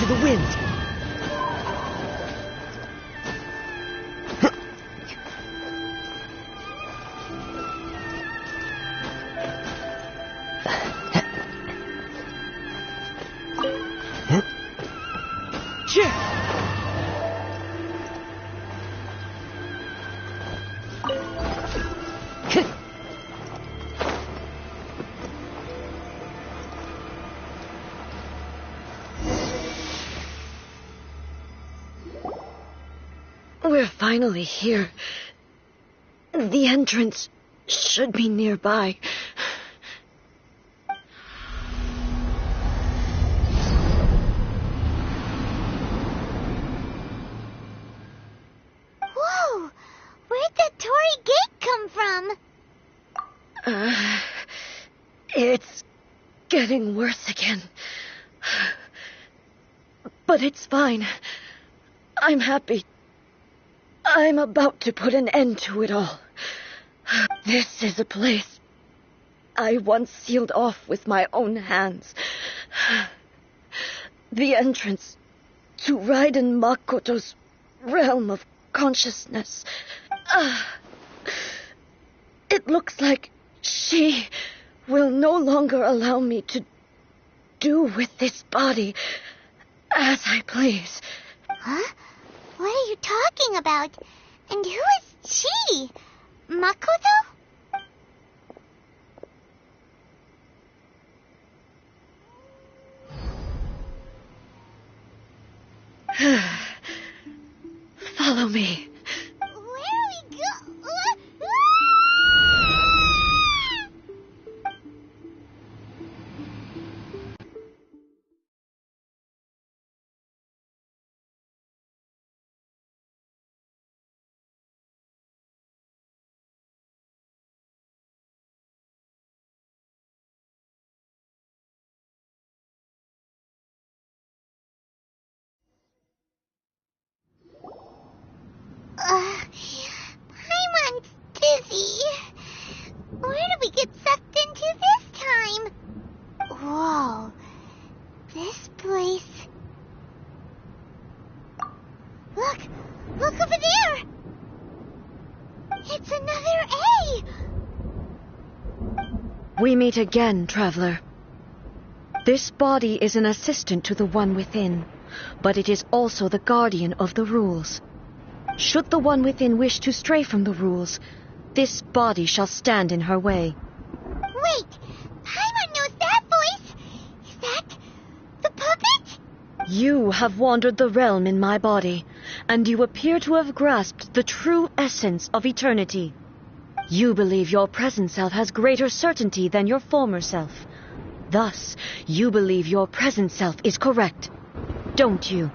the wind. We're finally here. The entrance should be nearby. Whoa! Where'd the Torii Gate come from? It's getting worse again. But it's fine. I'm happy. I'm about to put an end to it all. This is a place I once sealed off with my own hands. The entrance to Raiden Makoto's realm of consciousness. It looks like she will no longer allow me to do with this body as I please. Huh? What are you talking about? And who is she? Makoto? Follow me. Where are we go? Paimon's dizzy. Where did we get sucked into this time? Whoa. This place... Look over there! It's another A! We meet again, traveler. This body is an assistant to the one within, but it is also the guardian of the rules. Should the one within wish to stray from the rules, this body shall stand in her way. Wait! Paimon knows that voice! Is that the puppet? You have wandered the realm in my body, and you appear to have grasped the true essence of eternity. You believe your present self has greater certainty than your former self. Thus, you believe your present self is correct, don't you?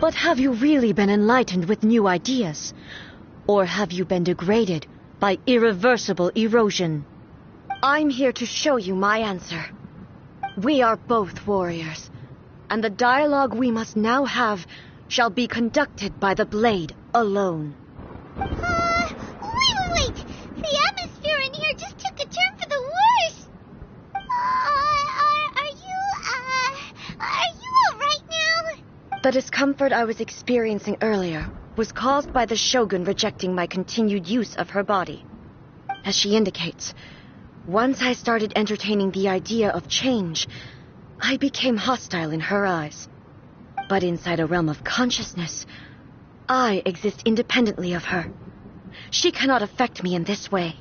But have you really been enlightened with new ideas? Or have you been degraded by irreversible erosion? I'm here to show you my answer. We are both warriors, and the dialogue we must now have shall be conducted by the blade alone. Wait! The atmosphere in here just took a turn for the worse! Are you alright now? The discomfort I was experiencing earlier was caused by the Shogun rejecting my continued use of her body. As she indicates, once I started entertaining the idea of change, I became hostile in her eyes. But inside a realm of consciousness, I exist independently of her. She cannot affect me in this way.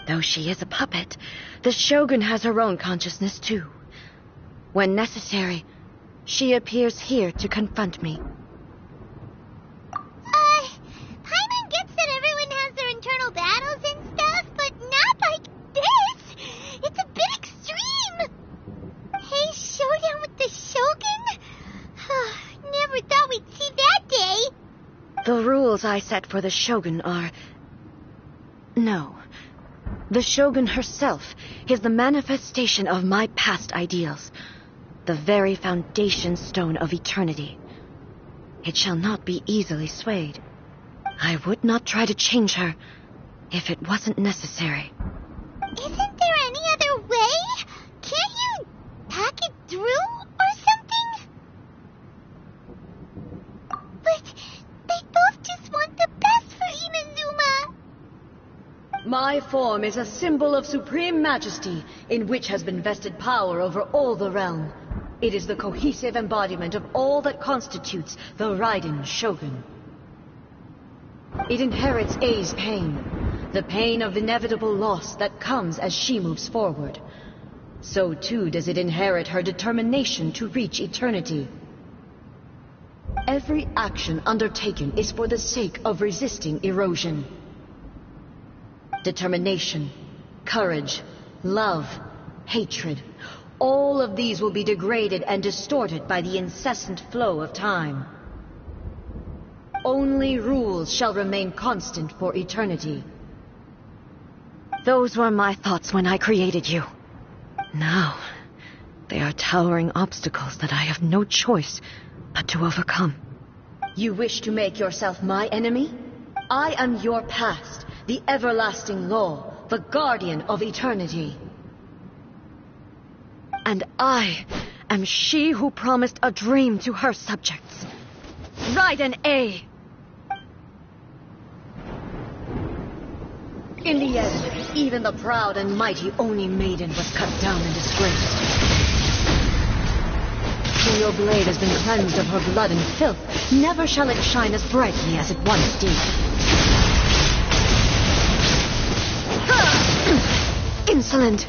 Though she is a puppet, the Shogun has her own consciousness too. When necessary, she appears here to confront me. Paimon gets that everyone has their internal battles and stuff, but not like this! It's a bit extreme! Hey, showdown with the Shogun? Never thought we'd see that day! The rules I set for the Shogun are... No. The Shogun herself is the manifestation of my past ideals. The very foundation stone of eternity. It shall not be easily swayed. I would not try to change her if it wasn't necessary. Isn't there any other way? Can't you talk it through or something? My form is a symbol of supreme majesty, in which has been vested power over all the realm. It is the cohesive embodiment of all that constitutes the Raiden Shogun. It inherits A's pain, the pain of inevitable loss that comes as she moves forward. So too does it inherit her determination to reach eternity. Every action undertaken is for the sake of resisting erosion. Determination, courage, love, hatred, all of these will be degraded and distorted by the incessant flow of time. Only rules shall remain constant for eternity. Those were my thoughts when I created you. Now, they are towering obstacles that I have no choice but to overcome. You wish to make yourself my enemy? I am your past, the everlasting law, the guardian of eternity. And I am she who promised a dream to her subjects. Raiden A. In the end, even the proud and mighty Oni Maiden was cut down and disgraced. Till your blade has been cleansed of her blood and filth, never shall it shine as brightly as it once did. Insolent!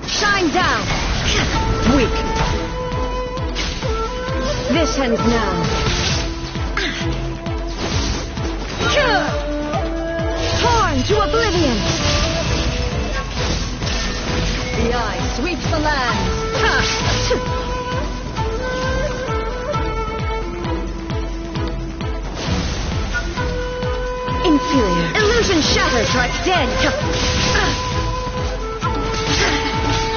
Shine down! Weak! This ends now. Torn to oblivion! The eye sweeps the land! Inferior. Illusion shattered. Strike dead.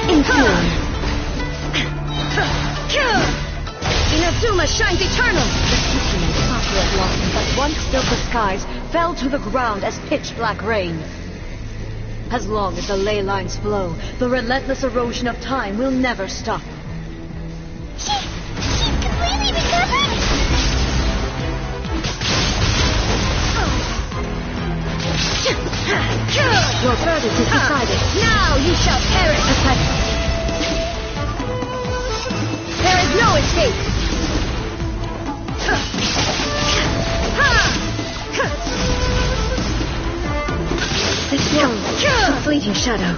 Inferior. Inazuma shines eternal. The city and sakura blossom that once filled the skies fell to the ground as pitch black rain. As long as the ley lines flow, the relentless erosion of time will never stop. She completely recovered? Your verdict is decided. Now you shall perish. Pathetic. There is no escape. This world, a fleeting shadow.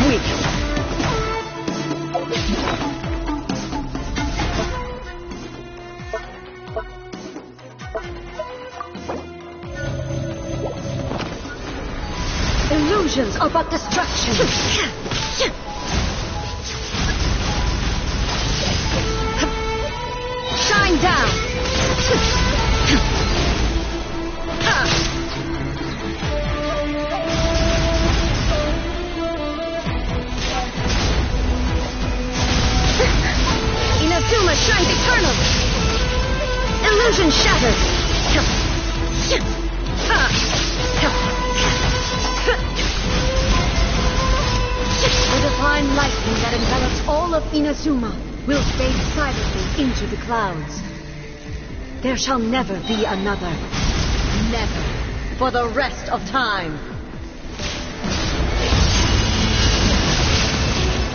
Weak. Illusions are but distraction. Shine down. Inazuma shines eternal. Illusion shattered. The divine lightning that envelops all of Inazuma will fade silently into the clouds. There shall never be another. Never. For the rest of time.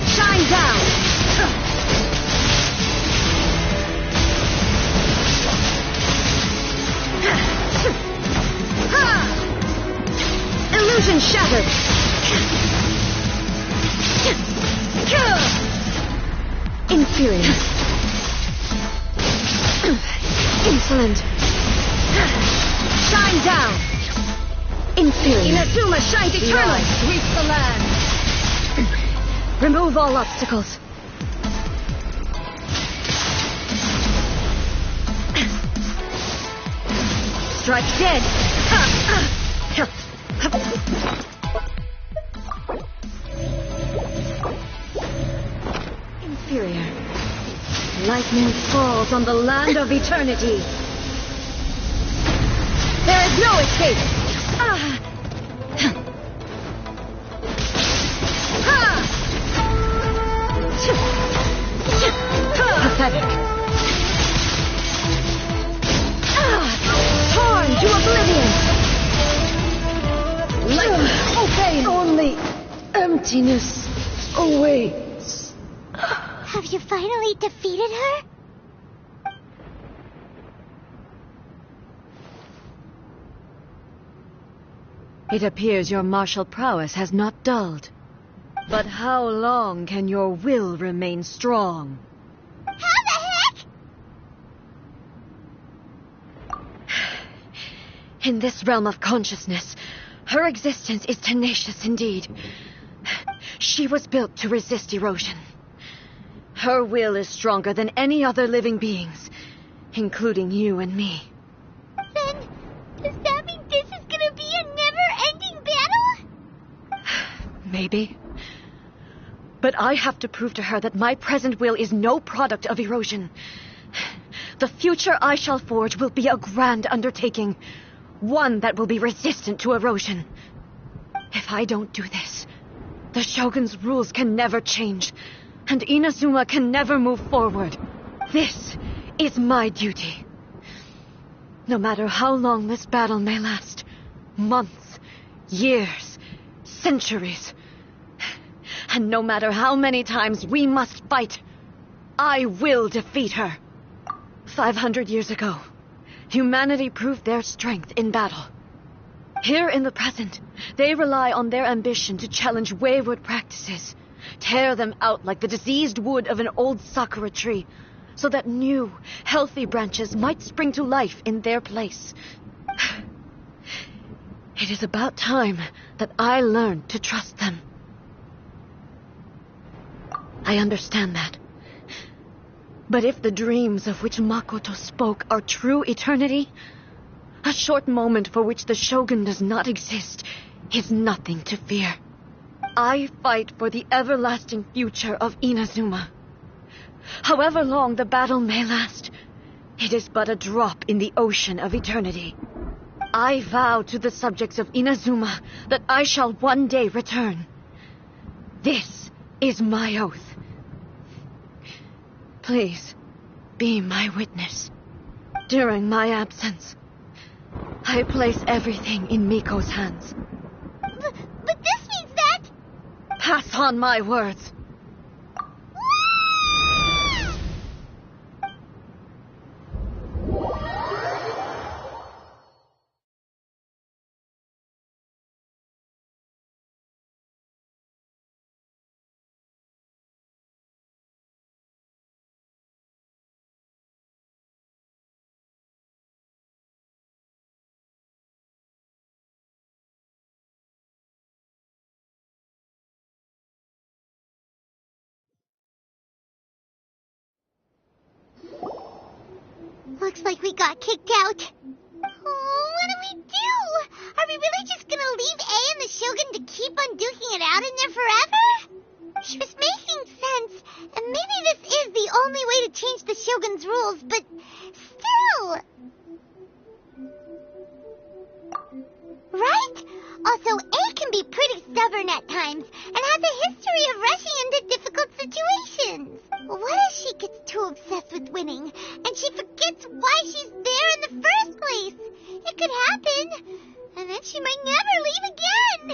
Shine down! Illusion shattered! Inferior. Insolent. Shine down. Inferior. Inazuma shines eternal. Sweeps the land. Remove all obstacles. Strike dead. Inferior. Lightning falls on the land of eternity. There is no escape. Pathetic. Torn to oblivion. life obey. Only emptiness awaits. Have you finally defeated her? It appears your martial prowess has not dulled. But how long can your will remain strong? How the heck? In this realm of consciousness, her existence is tenacious indeed. She was built to resist erosion. Her will is stronger than any other living being's, including you and me. Then, does that mean this is gonna be a never-ending battle? Maybe. But I have to prove to her that my present will is no product of erosion. The future I shall forge will be a grand undertaking, one that will be resistant to erosion. If I don't do this, the Shogun's rules can never change, and Inazuma can never move forward. This is my duty. No matter how long this battle may last, months, years, centuries, and no matter how many times we must fight, I will defeat her. 500 years ago, humanity proved their strength in battle. Here in the present, they rely on their ambition to challenge wayward practices, tear them out like the diseased wood of an old sakura tree, so that new, healthy branches might spring to life in their place. It is about time that I learned to trust them. I understand that. But if the dreams of which Makoto spoke are true eternity, a short moment for which the Shogun does not exist is nothing to fear. I fight for the everlasting future of Inazuma. However long the battle may last, it is but a drop in the ocean of eternity. I vow to the subjects of Inazuma that I shall one day return. This is my oath. Please, be my witness. During my absence, I place everything in Miko's hands. But this means that... Pass on my words. Looks like we got kicked out. Oh, what do we do? Are we really just gonna leave A and the Shogun to keep on duking it out in there forever? She was making sense, and maybe this is the only way to change the Shogun's rules, but still... Right? Also, A can be pretty stubborn at times, and has a history of rushing into difficult situations. What if she gets too obsessed with winning, and she forgets why she's there in the first place? It could happen, and then she might never leave again.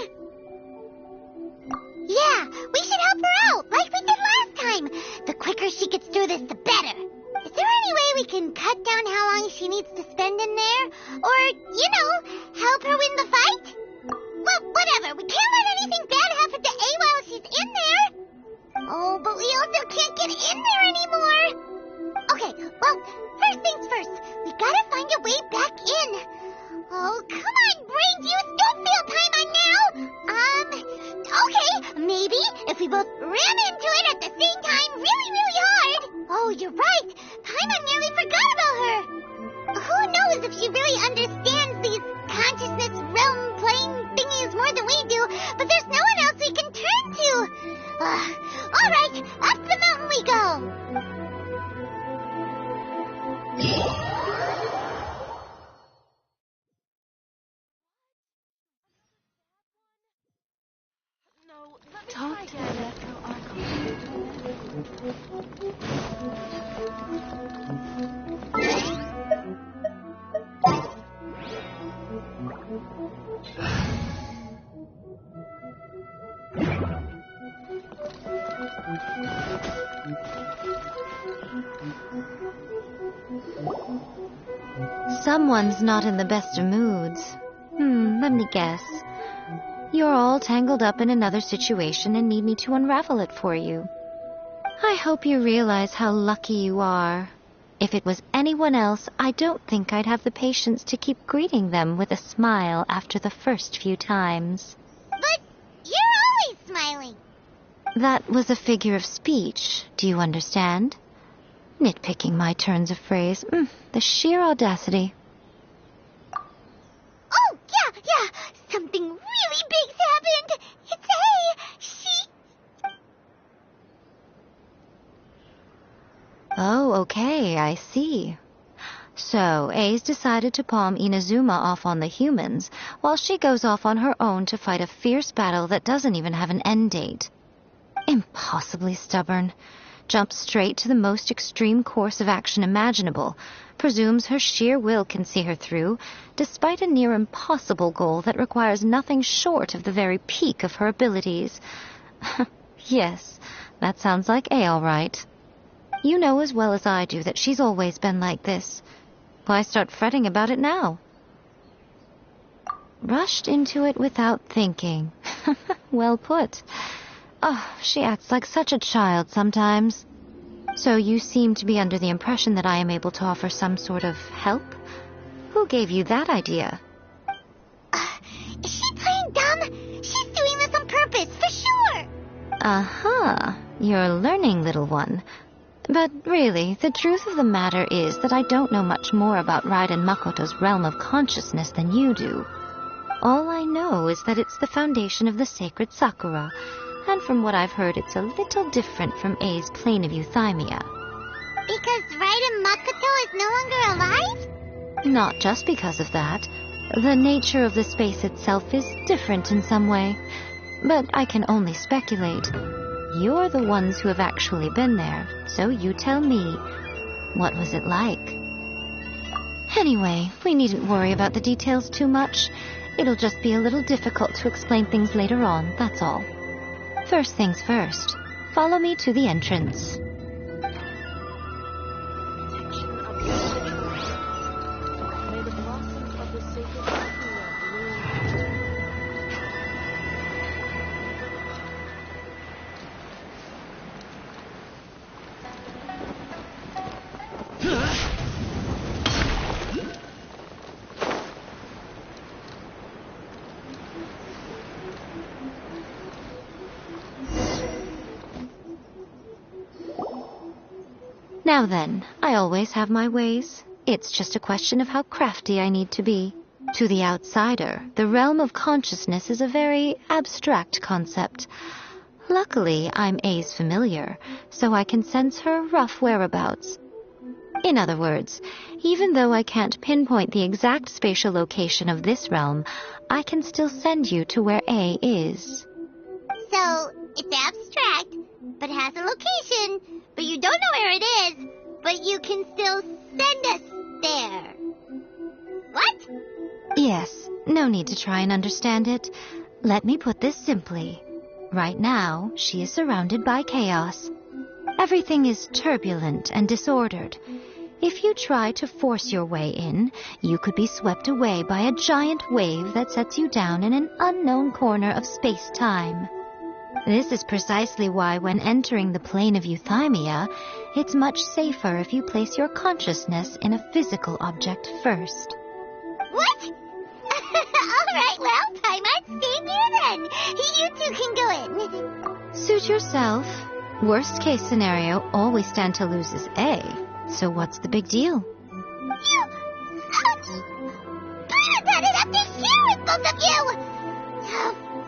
Yeah, we should help her out, like we did last time. The quicker she gets through this, the better. Is there any way we can cut down how long she needs to spend in there? Or, help her win the fight? Well, whatever. We can't let anything bad happen to A while she's in there. Oh, but we also can't get in there anymore. Okay, well, first things first. We gotta find a way back in. Oh, come on, brain juice. Don't feel Paimon now. Okay, maybe if we both ran into it at the same time really, really hard. Oh, you're right. Paimon nearly forgot about her. Who knows if she really understands these consciousness realm plane thingies more than we do, but there's no one else we can turn to. All right, up the mountain we go. Talk to Electro Archon. Someone's not in the best of moods. Let me guess. You're all tangled up in another situation and need me to unravel it for you. I hope you realize how lucky you are. If it was anyone else, I don't think I'd have the patience to keep greeting them with a smile after the first few times. But you're always smiling. That was a figure of speech, do you understand? Nitpicking my turns of phrase. The sheer audacity. Oh, yeah. Something really big's happened. It's she... Oh, okay, I see. So, A's decided to palm Inazuma off on the humans, while she goes off on her own to fight a fierce battle that doesn't even have an end date. Impossibly stubborn. Jumps straight to the most extreme course of action imaginable, presumes her sheer will can see her through, despite a near impossible goal that requires nothing short of the very peak of her abilities. Yes, that sounds like A all right. You know as well as I do that she's always been like this. Why start fretting about it now? Rushed into it without thinking. Well put. Oh, she acts like such a child sometimes. So you seem to be under the impression that I am able to offer some sort of help? Who gave you that idea? Is she playing dumb? She's doing this on purpose, for sure. Uh-huh. You're learning, little one. But really, the truth of the matter is that I don't know much more about Raiden Makoto's realm of consciousness than you do. All I know is that it's the foundation of the sacred Sakura, and from what I've heard, it's a little different from A's plane of euthymia. Because Raiden Makoto is no longer alive? Not just because of that. The nature of the space itself is different in some way. But I can only speculate. You're the ones who have actually been there, so you tell me. What was it like? Anyway, we needn't worry about the details too much. It'll just be a little difficult to explain things later on, that's all. First things first. Follow me to the entrance. Now then, I always have my ways. It's just a question of how crafty I need to be. To the outsider, the realm of consciousness is a very abstract concept. Luckily, I'm A's familiar, so I can sense her rough whereabouts. In other words, even though I can't pinpoint the exact spatial location of this realm, I can still send you to where A is. So, it's abstract, but has a location, but you don't know where it is, but you can still send us there. What? Yes, no need to try and understand it. Let me put this simply. Right now, she is surrounded by chaos. Everything is turbulent and disordered. If you try to force your way in, you could be swept away by a giant wave that sets you down in an unknown corner of space-time. This is precisely why when entering the plane of euthymia, it's much safer if you place your consciousness in a physical object first. What? All right, well, I might stay here then. You two can go in. Suit yourself. Worst case scenario, all we stand to lose is A. So what's the big deal? You... Bernadette, it up to here with both of you!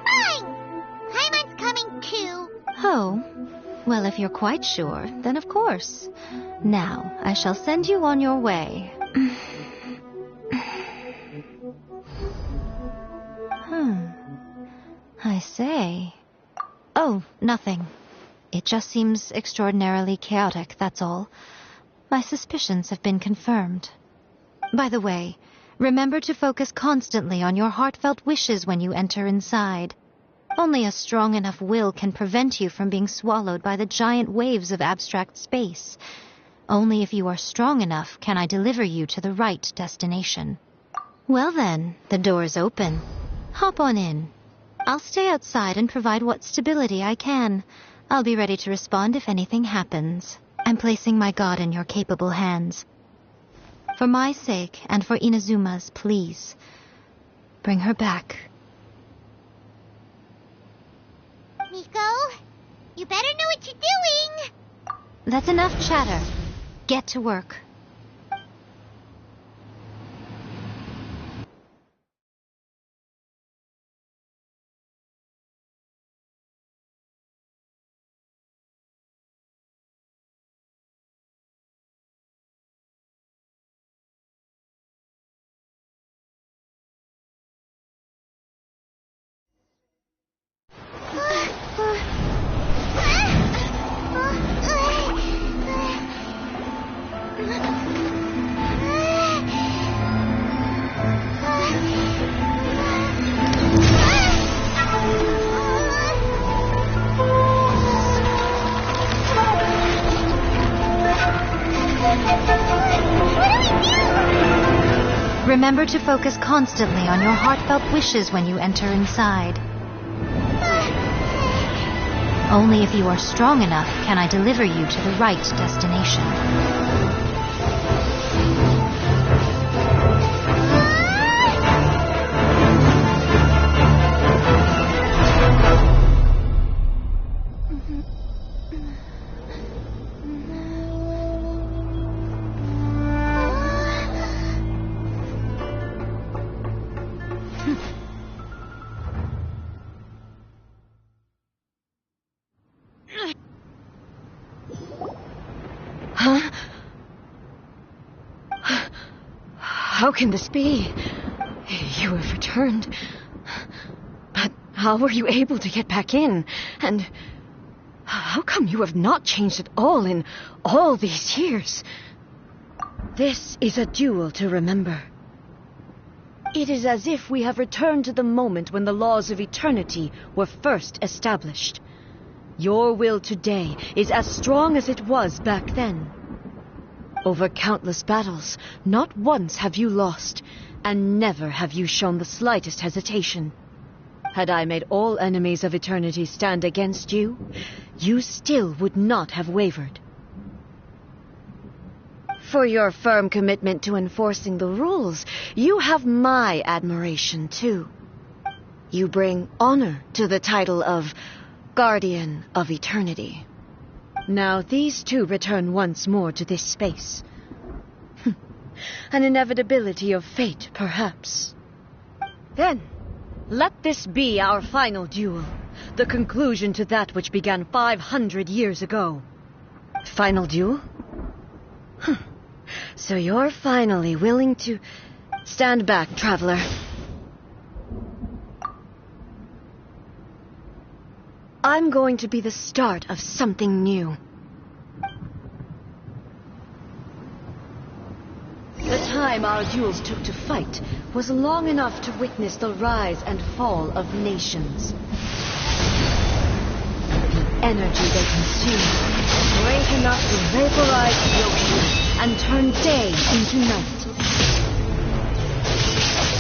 Fine! Paimon's coming too. Oh, well, if you're quite sure, then of course. Now, I shall send you on your way. I say... Oh, nothing. It just seems extraordinarily chaotic, that's all. My suspicions have been confirmed. By the way, remember to focus constantly on your heartfelt wishes when you enter inside. Only a strong enough will can prevent you from being swallowed by the giant waves of abstract space. Only if you are strong enough can I deliver you to the right destination. Well then, the door is open. Hop on in. I'll stay outside and provide what stability I can. I'll be ready to respond if anything happens. I'm placing my god in your capable hands. For my sake, and for Inazuma's, please, bring her back. Miko, you better know what you're doing! That's enough chatter. Get to work. Remember to focus constantly on your heartfelt wishes when you enter inside. Only if you are strong enough can I deliver you to the right destination. Huh? How can this be? You have returned. But how were you able to get back in? And how come you have not changed at all in all these years? This is a duel to remember. It is as if we have returned to the moment when the laws of eternity were first established. Your will today is as strong as it was back then. Over countless battles, not once have you lost, and never have you shown the slightest hesitation. Had I made all enemies of eternity stand against you, you still would not have wavered. For your firm commitment to enforcing the rules, you have my admiration too. You bring honor to the title of Guardian of Eternity. Now these two return once more to this space. An inevitability of fate, perhaps. Then, let this be our final duel, the conclusion to that which began 500 years ago. Final duel? So you're finally willing to stand back, traveler. I'm going to be the start of something new. The time our duels took to fight was long enough to witness the rise and fall of nations. The energy they consumed, great enough to vaporize the ocean and turn day into night.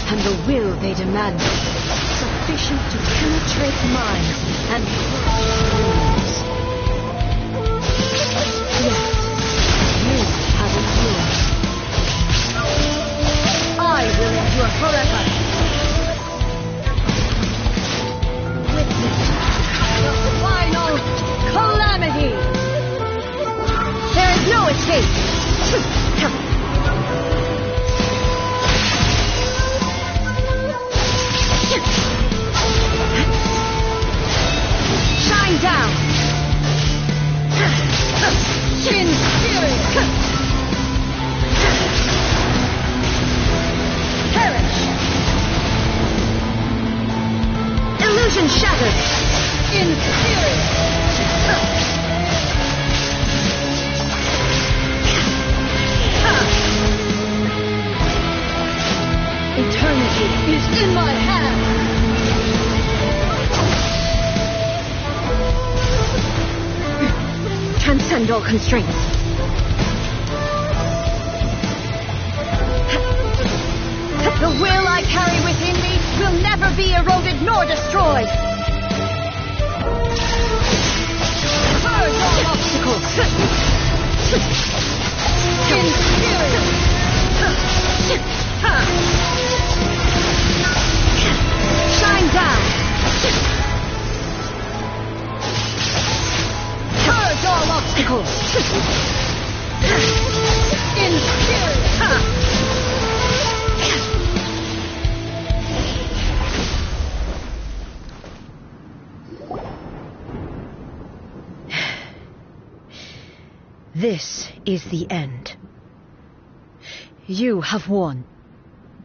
And the will they demanded, sufficient to penetrate minds and crush dreams. Yet, you have endured. I will endure forever. Witness the final calamity. There is no escape. Shine down! In spirit! Perish! Illusion shattered! In spirit! Eternity is in my hands! Transcend all constraints. never be eroded nor destroyed. Purge all obstacles. Inferior. Shine down. Purge all obstacles. Inferior. This is the end. You have won.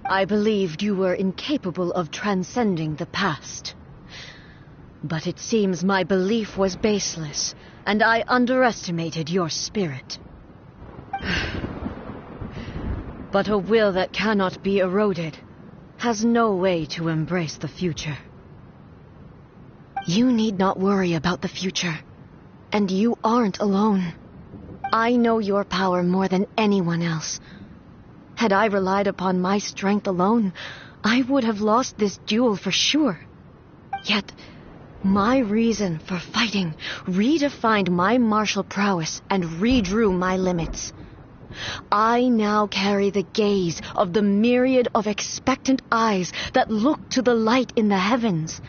I believed you were incapable of transcending the past. But it seems my belief was baseless, and I underestimated your spirit. But a will that cannot be eroded has no way to embrace the future. You need not worry about the future, and you aren't alone. I know your power more than anyone else. Had I relied upon my strength alone, I would have lost this duel for sure. Yet, my reason for fighting redefined my martial prowess and redrew my limits. I now carry the gaze of the myriad of expectant eyes that look to the light in the heavens.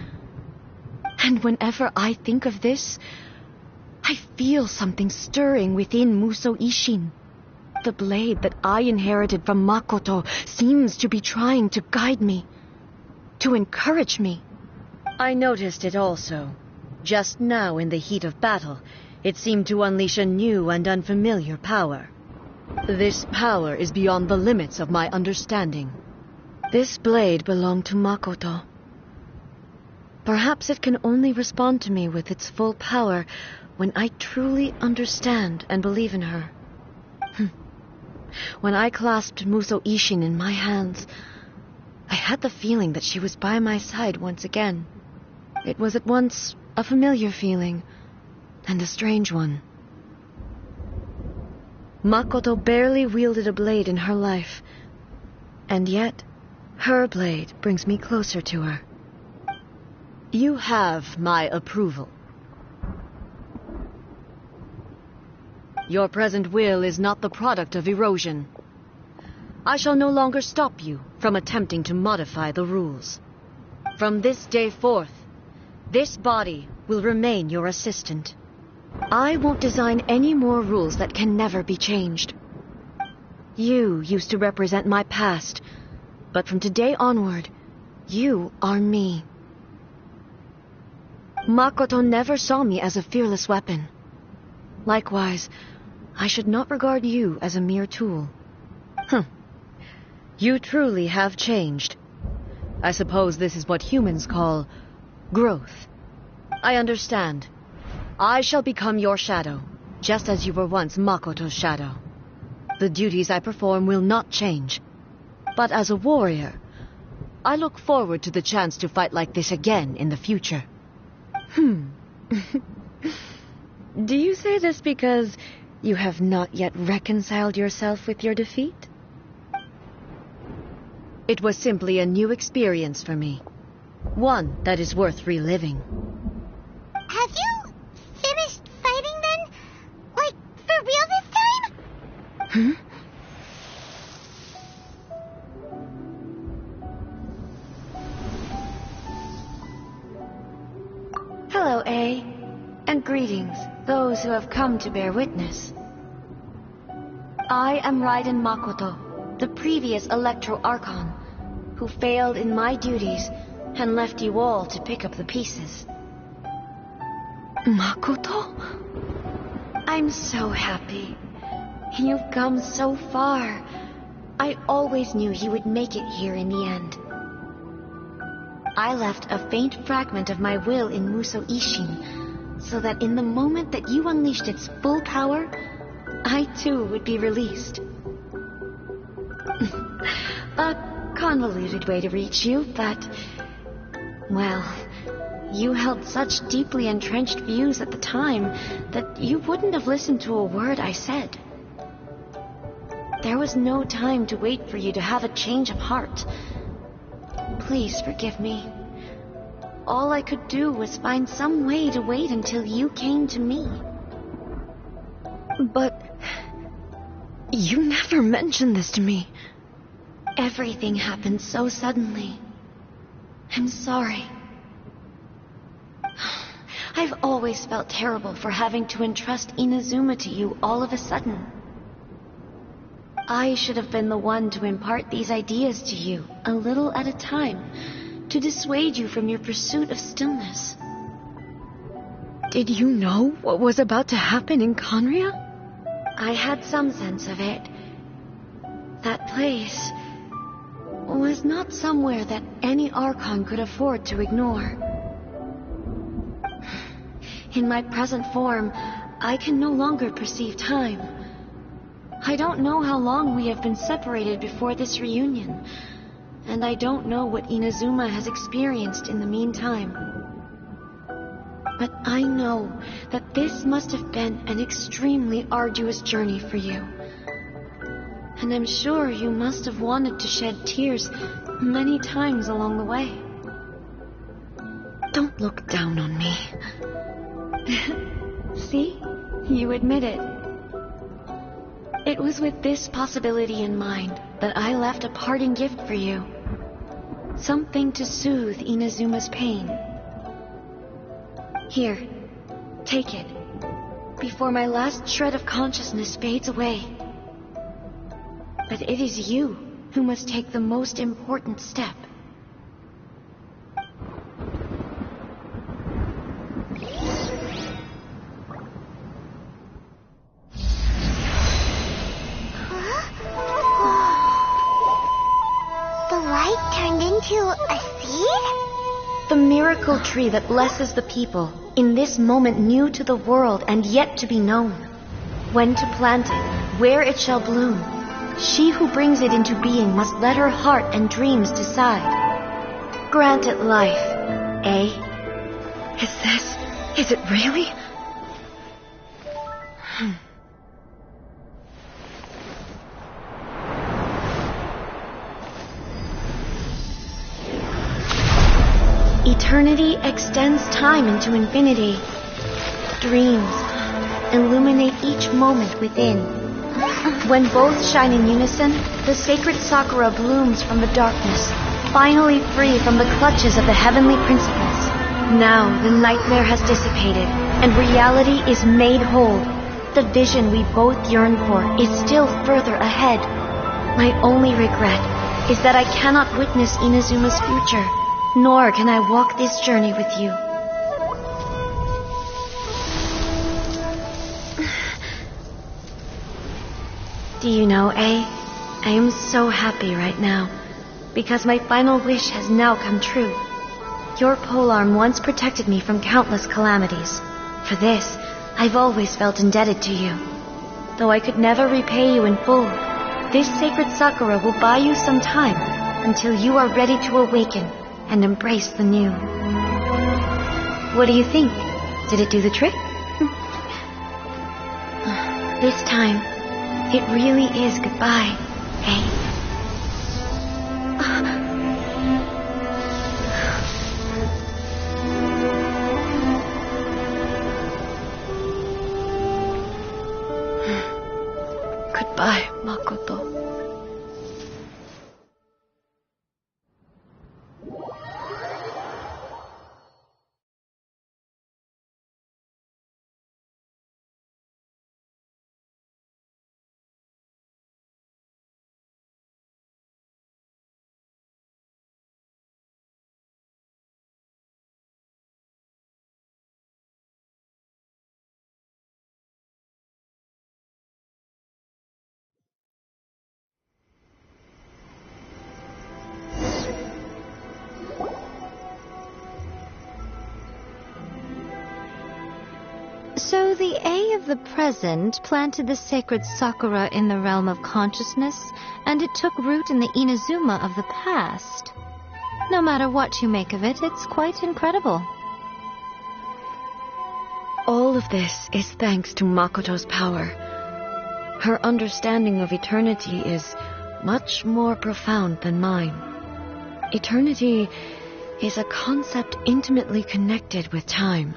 And whenever I think of this, I feel something stirring within Muso Ishin. The blade that I inherited from Makoto seems to be trying to guide me, to encourage me. I noticed it also. Just now in the heat of battle, it seemed to unleash a new and unfamiliar power. This power is beyond the limits of my understanding. This blade belonged to Makoto. Perhaps it can only respond to me with its full power when I truly understand and believe in her. When I clasped Muso Ishin in my hands, I had the feeling that she was by my side once again. It was at once a familiar feeling and a strange one. Makoto barely wielded a blade in her life, and yet her blade brings me closer to her. You have my approval. Your present will is not the product of erosion. I shall no longer stop you from attempting to modify the rules. From this day forth, this body will remain your assistant. I won't design any more rules that can never be changed. You used to represent my past, but from today onward, you are me. Makoto never saw me as a fearless weapon. Likewise, I should not regard you as a mere tool. You truly have changed. I suppose this is what humans call growth. I understand. I shall become your shadow, just as you were once Makoto's shadow. The duties I perform will not change. But as a warrior, I look forward to the chance to fight like this again in the future. Do you say this because you have not yet reconciled yourself with your defeat? It was simply a new experience for me. One that is worth reliving. Have you finished fighting then? Like, for real this time? Hello, A. And greetings, those who have come to bear witness. I am Raiden Makoto, the previous Electro Archon, who failed in my duties and left you all to pick up the pieces. Makoto? I'm so happy. You've come so far. I always knew you would make it here in the end. I left a faint fragment of my will in Muso Ishin, so that in the moment that you unleashed its full power, I too would be released. A convoluted way to reach you, but... well, you held such deeply entrenched views at the time that you wouldn't have listened to a word I said. There was no time to wait for you to have a change of heart. please forgive me. All I could do was find some way to wait until you came to me. But you never mentioned this to me. Everything happened so suddenly. I'm sorry. I've always felt terrible for having to entrust Inazuma to you all of a sudden. I should have been the one to impart these ideas to you, a little at a time, to dissuade you from your pursuit of stillness. Did you know what was about to happen in Conria? I had some sense of it. That place was not somewhere that any Archon could afford to ignore. In my present form, I can no longer perceive time. I don't know how long we have been separated before this reunion, and I don't know what Inazuma has experienced in the meantime. But I know that this must have been an extremely arduous journey for you. And I'm sure you must have wanted to shed tears many times along the way. Don't look down on me. See? You admit it. It was with this possibility in mind that I left a parting gift for you. Something to soothe Inazuma's pain. Here, take it, before my last shred of consciousness fades away. But it is you who must take the most important step. The light turned into a seed? The miracle tree that blesses the people, in this moment new to the world and yet to be known. When to plant it, where it shall bloom. She who brings it into being must let her heart and dreams decide. Grant it life, eh? Is it really? Eternity extends time into infinity. Dreams illuminate each moment within. When both shine in unison, the sacred Sakura blooms from the darkness, finally free from the clutches of the heavenly principles. Now the nightmare has dissipated, and reality is made whole. The vision we both yearn for is still further ahead. My only regret is that I cannot witness Inazuma's future, nor can I walk this journey with you. Do you know, I am so happy right now, because my final wish has now come true. Your polearm once protected me from countless calamities. For this, I've always felt indebted to you. Though I could never repay you in full, this sacred Sakura will buy you some time until you are ready to awaken and embrace the new. What do you think? Did it do the trick? This time, it really is goodbye, eh? Goodbye, Makoto. So the A of the present planted the sacred Sakura in the realm of consciousness, and it took root in the Inazuma of the past. No matter what you make of it, it's quite incredible. All of this is thanks to Makoto's power. Her understanding of eternity is much more profound than mine. Eternity is a concept intimately connected with time.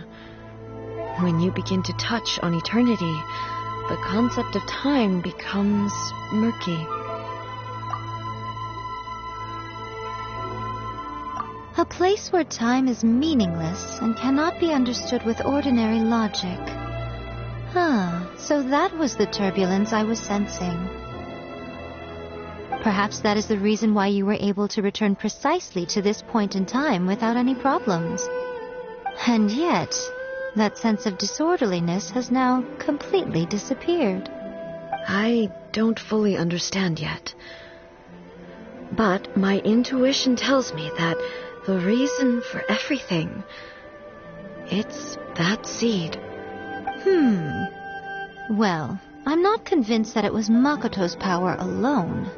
When you begin to touch on eternity, the concept of time becomes murky. A place where time is meaningless and cannot be understood with ordinary logic. So that was the turbulence I was sensing. Perhaps that is the reason why you were able to return precisely to this point in time without any problems. And yet, that sense of disorderliness has now completely disappeared. I don't fully understand yet. But my intuition tells me that the reason for everything, it's that seed. Well, I'm not convinced that it was Makoto's power alone.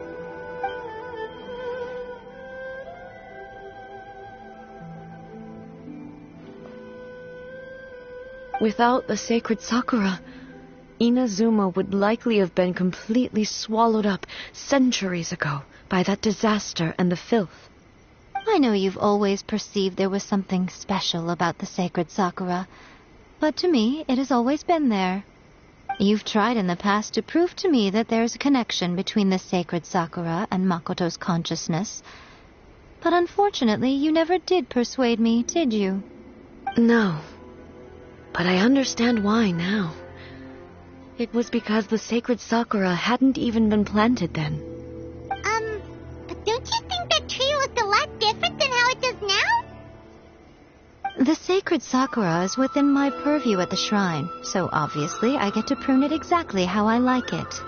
Without the sacred Sakura, Inazuma would likely have been completely swallowed up centuries ago by that disaster and the filth. I know you've always perceived there was something special about the sacred Sakura, but to me it has always been there. You've tried in the past to prove to me that there's a connection between the sacred Sakura and Makoto's consciousness, but unfortunately you never did persuade me, did you? No. But I understand why now. It was because the sacred Sakura hadn't even been planted then. But don't you think that tree looked a lot different than how it does now? The sacred Sakura is within my purview at the shrine, so obviously I get to prune it exactly how I like it.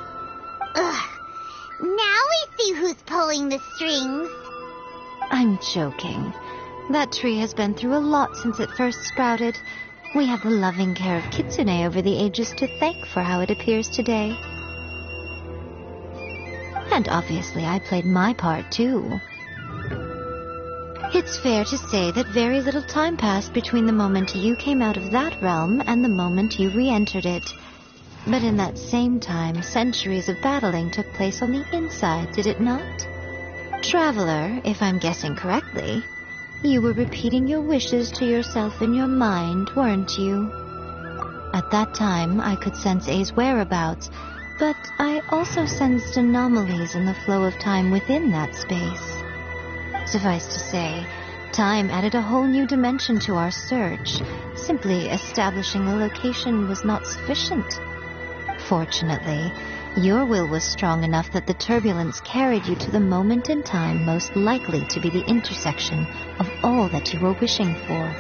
Ugh. Now we see who's pulling the strings. I'm joking. That tree has been through a lot since it first sprouted. We have the loving care of Kitsune over the ages to thank for how it appears today. And obviously I played my part too. It's fair to say that very little time passed between the moment you came out of that realm and the moment you re-entered it. But in that same time, centuries of battling took place on the inside, did it not? Traveler, if I'm guessing correctly, you were repeating your wishes to yourself in your mind, weren't you? At that time, I could sense A's whereabouts, but I also sensed anomalies in the flow of time within that space. Suffice to say, time added a whole new dimension to our search. Simply establishing a location was not sufficient. Fortunately, your will was strong enough that the turbulence carried you to the moment in time most likely to be the intersection of all that you were wishing for.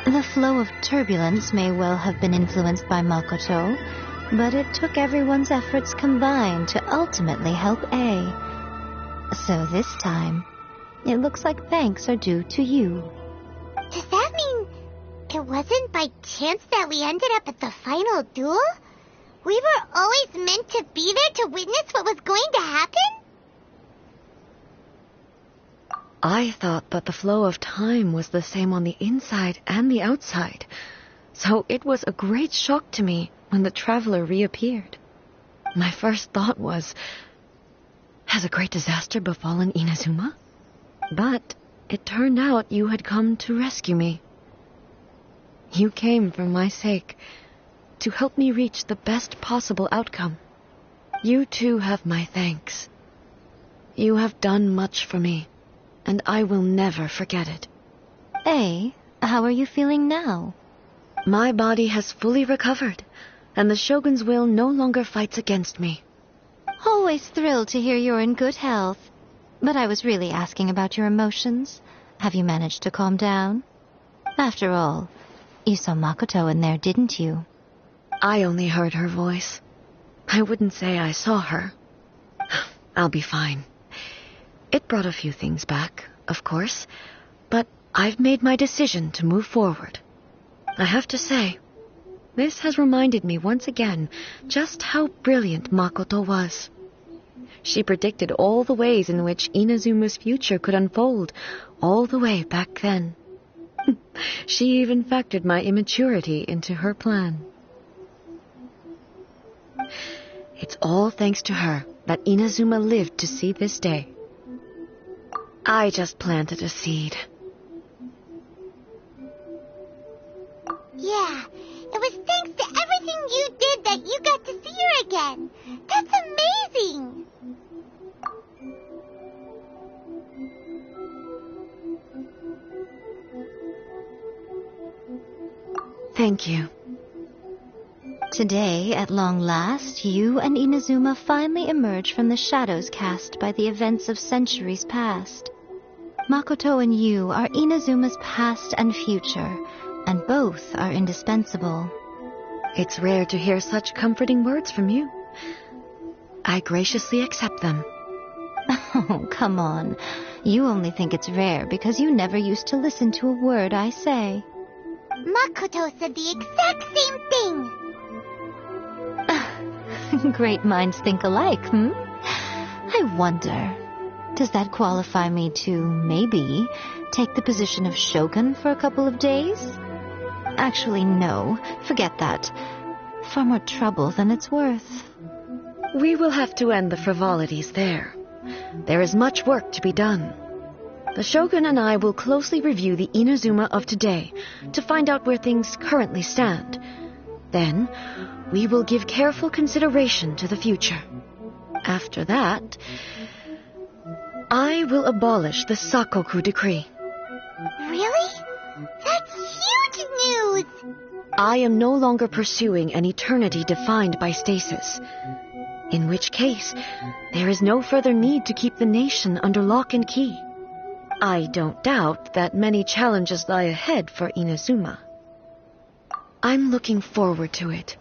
The flow of turbulence may well have been influenced by Makoto, but it took everyone's efforts combined to ultimately help A. So this time, it looks like thanks are due to you. Does that mean it wasn't by chance that we ended up at the final duel? We were always meant to be there to witness what was going to happen? I thought that the flow of time was the same on the inside and the outside, so it was a great shock to me when the traveler reappeared. My first thought was, has a great disaster befallen Inazuma? But it turned out you had come to rescue me. You came for my sake, to help me reach the best possible outcome. You too have my thanks. You have done much for me, and I will never forget it. A, how are you feeling now? My body has fully recovered, and the Shogun's will no longer fights against me. Always thrilled to hear you're in good health. But I was really asking about your emotions. Have you managed to calm down? After all, you saw Makoto in there, didn't you? I only heard her voice. I wouldn't say I saw her. I'll be fine. It brought a few things back, of course, but I've made my decision to move forward. I have to say, this has reminded me once again just how brilliant Makoto was. She predicted all the ways in which Inazuma's future could unfold, all the way back then. She even factored my immaturity into her plan. It's all thanks to her that Inazuma lived to see this day. I just planted a seed. Yeah, it was thanks to everything you did that you got to see her again. That's amazing! Thank you. Today, at long last, you and Inazuma finally emerge from the shadows cast by the events of centuries past. Makoto and you are Inazuma's past and future, and both are indispensable. It's rare to hear such comforting words from you. I graciously accept them. Oh, come on. You only think it's rare because you never used to listen to a word I say. Makoto said the exact same thing. Great minds think alike, I wonder, does that qualify me to, maybe, take the position of Shogun for a couple of days? Actually, no. Forget that. Far more trouble than it's worth. We will have to end the frivolities there. There is much work to be done. The Shogun and I will closely review the Inazuma of today to find out where things currently stand. Then, we will give careful consideration to the future. After that, I will abolish the Sakoku decree. Really? That's huge news! I am no longer pursuing an eternity defined by stasis. In which case, there is no further need to keep the nation under lock and key. I don't doubt that many challenges lie ahead for Inazuma. I'm looking forward to it.